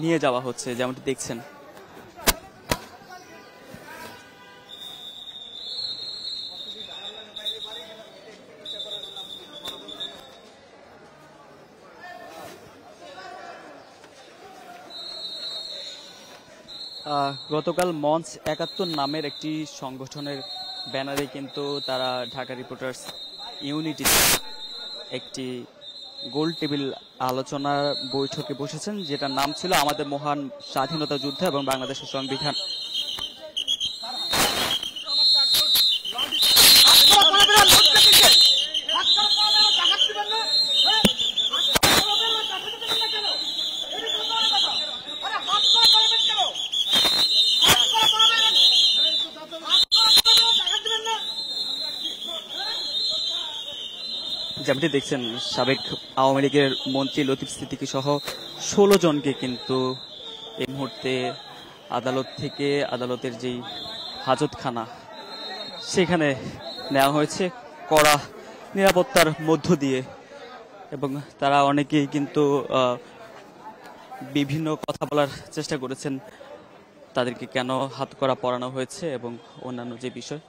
নিয়ে যাওয়া হচ্ছে, যেমনটি দেখছেন। গতকাল মঞ্চ ৭১ নামের একটি সংগঠনের ব্যানারে কিন্তু তারা ঢাকা রিপোর্টার্স ইউনিটি একটি গোল টেবিল আলোচনার বৈঠকে বসেছেন, যেটার নাম ছিল আমাদের মহান স্বাধীনতা যুদ্ধ এবং বাংলাদেশের সংবিধান। যেমনটি দেখছেন, সাবেক আওয়ামী লীগের মন্ত্রী লতিফ সিদ্দিকী সহ ১৬ জনকে কিন্তু এই মুহূর্তে আদালত থেকে, আদালতের যেই হাজতখানা সেখানে নেওয়া হয়েছে কড়া নিরাপত্তার মধ্য দিয়ে, এবং তারা অনেকেই কিন্তু বিভিন্ন কথা বলার চেষ্টা করেছেন, তাদেরকে কেন হাতকড়া পরানো হয়েছে এবং অন্যান্য যে বিষয়।